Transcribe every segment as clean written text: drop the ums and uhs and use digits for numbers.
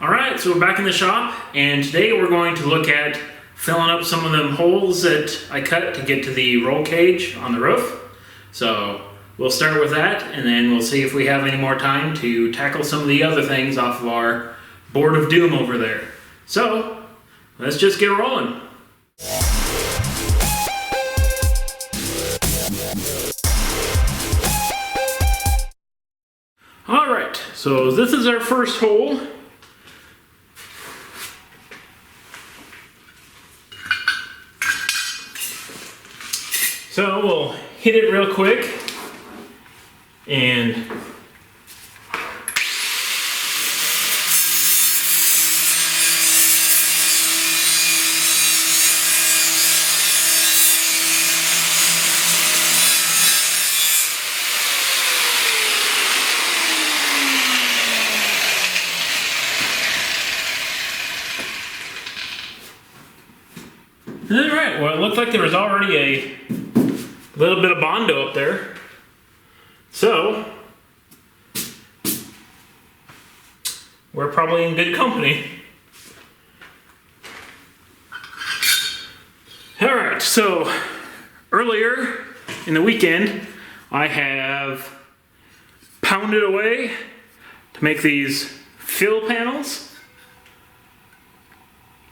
Alright, so we're back in the shop, and today we're going to look at filling up some of them holes that I cut to get to the roll cage on the roof. So we'll start with that, and then we'll see if we have any more time to tackle some of the other things off of our board of doom over there. So let's just get rolling. Alright, so this is our first hole. So we'll hit it real quick and alright, well, it looked like there was already a little bit of Bondo up there. So we're probably in good company. Alright, so earlier in the weekend I have pounded away to make these fill panels.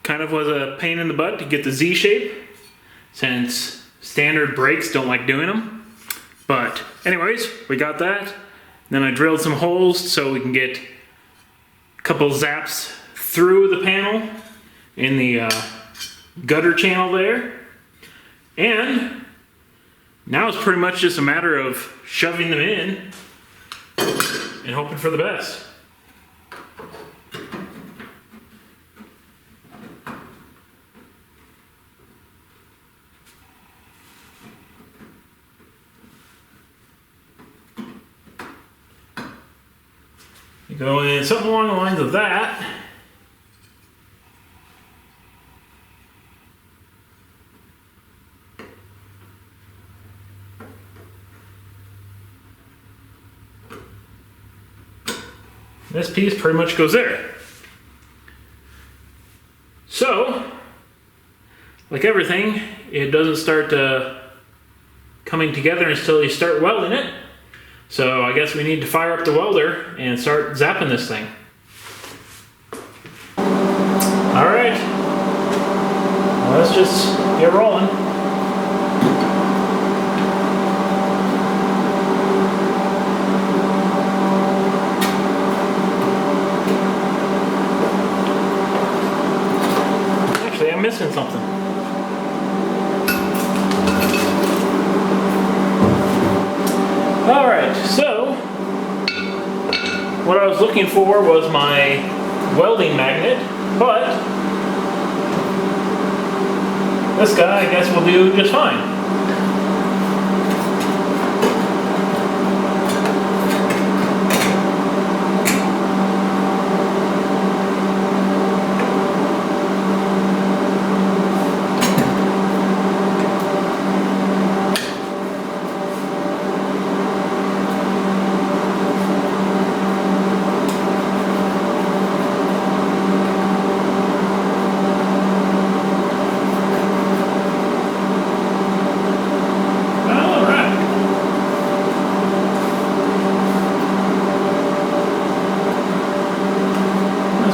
Kind of was a pain in the butt to get the Z shape since standard brakes don't like doing them. But anyways, we got that. Then I drilled some holes so we can get a couple zaps through the panel in the gutter channel there. And now it's pretty much just a matter of shoving them in and hoping for the best. Go in something along the lines of that. This piece pretty much goes there. So, like everything, it doesn't start coming together until you start welding it. So I guess we need to fire up the welder and start zapping this thing. Alright, well, let's just get rolling. Actually, I'm missing something. Alright, so what I was looking for was my welding magnet, but this guy I guess will do just fine.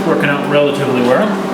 Working out relatively well.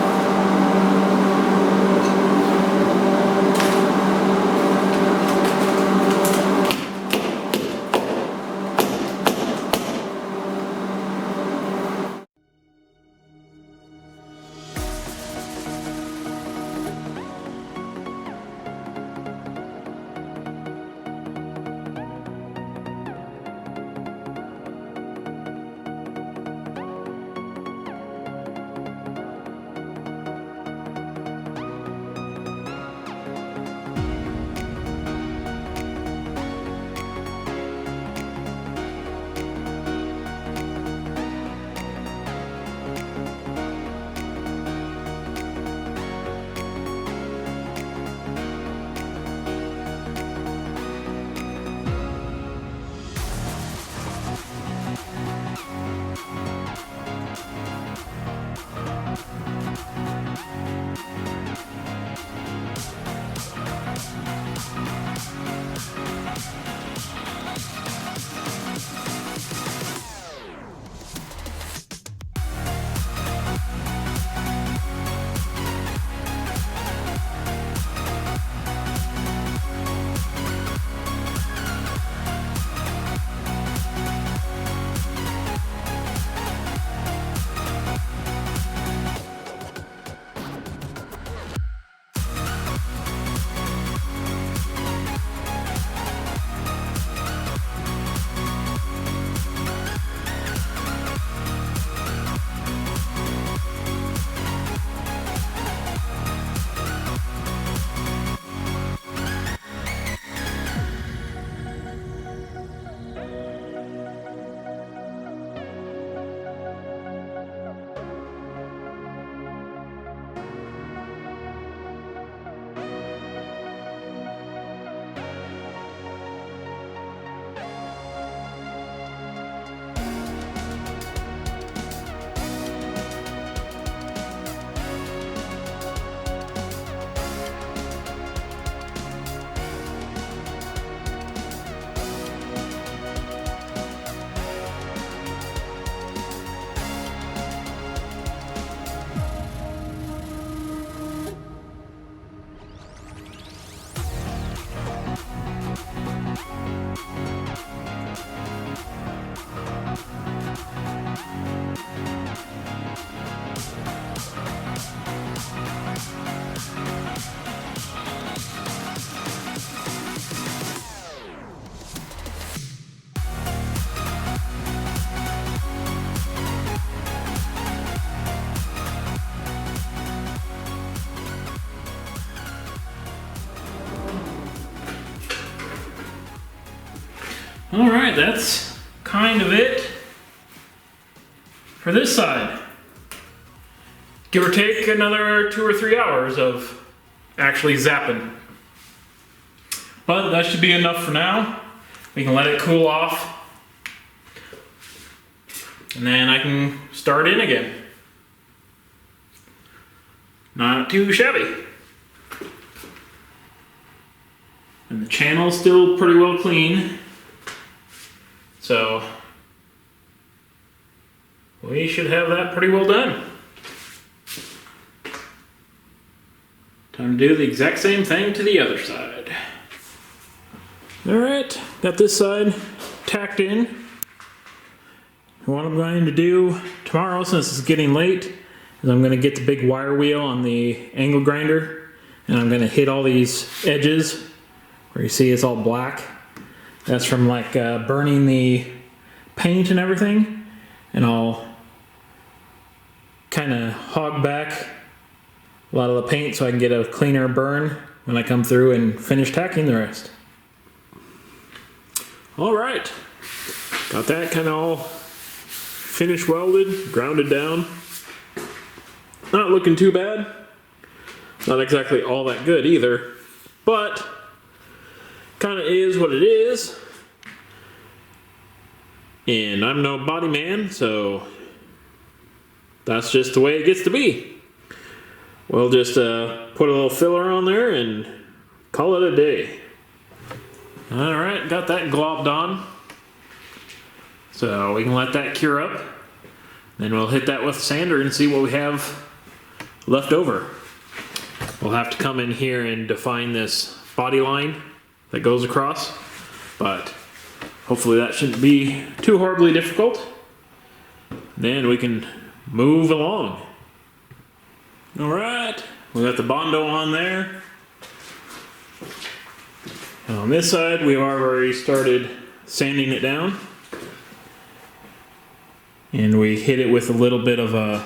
All right, that's kind of it for this side. Give or take another 2 or 3 hours of actually zapping. But that should be enough for now. We can let it cool off. And then I can start in again. Not too shabby. And the channel's still pretty well clean. So we should have that pretty well done. Time to do the exact same thing to the other side. All right, got this side tacked in. What I'm going to do tomorrow, since it's getting late, is I'm going to get the big wire wheel on the angle grinder, and I'm going to hit all these edges where you see it's all black. That's from like burning the paint and everything, and I'll kind of hog back a lot of the paint so I can get a cleaner burn when I come through and finish tacking the rest. All right, got that kind of all finished welded, grounded down. Not looking too bad. Not exactly all that good either, but kind of is what it is. And I'm no body man, so that's just the way it gets to be. We'll just put a little filler on there and call it a day. All right, got that globbed on. So we can let that cure up. Then we'll hit that with a sander and see what we have left over. We'll have to come in here and define this body line that goes across, but hopefully that shouldn't be too horribly difficult. Then we can move along. All right, we got the Bondo on there. And on this side, we've already started sanding it down. And we hit it with a little bit of a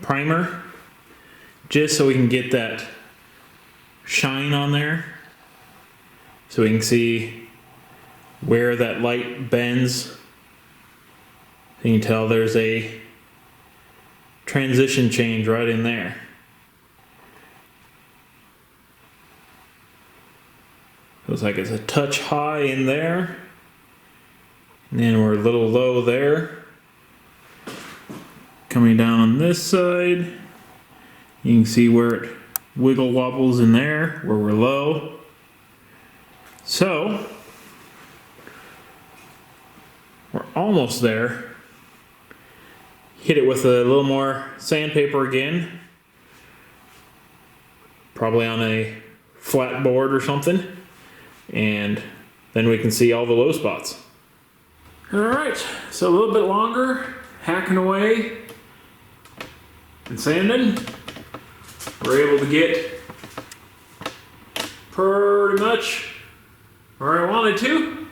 primer, just so we can get that shine on there. So we can see where that light bends. You can tell there's a transition change right in there. Looks like it's a touch high in there. And then we're a little low there. Coming down on this side, you can see where it wiggle wobbles in there, where we're low. So, we're almost there. Hit it with a little more sandpaper again. Probably on a flat board or something. And then we can see all the low spots. Alright, so a little bit longer, hacking away and sanding. We're able to get pretty much where I wanted to.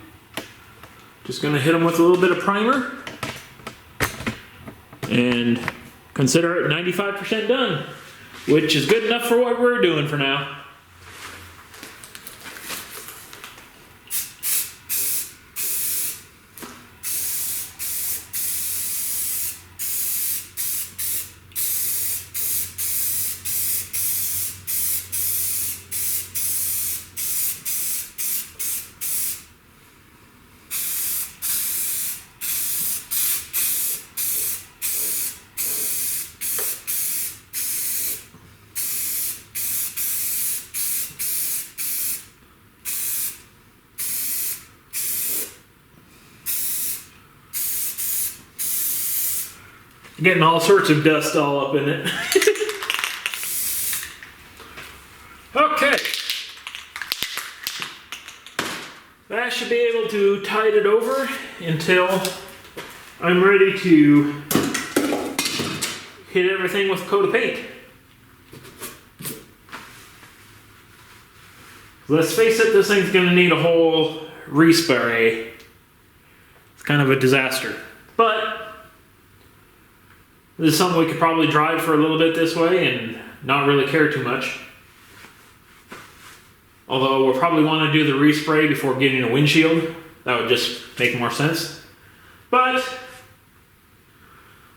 Just gonna hit them with a little bit of primer and consider it 95% done, which is good enough for what we're doing for now. Getting all sorts of dust all up in it. Okay. That should be able to tide it over until I'm ready to hit everything with a coat of paint. Let's face it, this thing's gonna need a whole respray. It's kind of a disaster. But this is something we could probably drive for a little bit this way and not really care too much. Although we'll probably want to do the respray before getting a windshield, That would just make more sense. But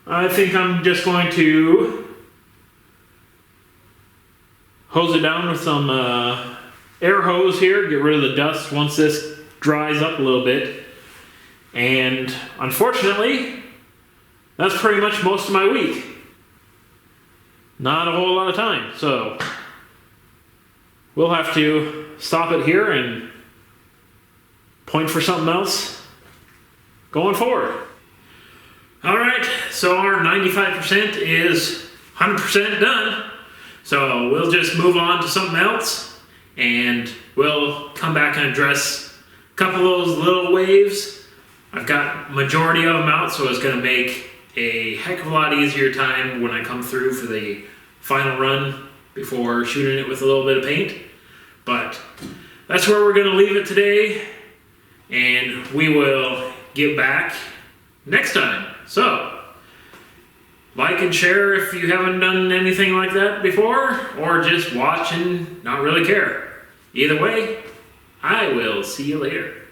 I think I'm just going to hose it down with some air hose here, get rid of the dust once this dries up a little bit. And unfortunately, that's pretty much most of my week. Not a whole lot of time, so we'll have to stop it here and point for something else going forward. Alright, so our 95% is 100% done. So we'll just move on to something else, and we'll come back and address a couple of those little waves. I've got majority of them out, so it's going to make a heck of a lot easier time when I come through for the final run before shooting it with a little bit of paint. But that's where we're going to leave it today, and we will get back next time. So like and share if you haven't done anything like that before, or just watch and not really care. Either way, I will see you later.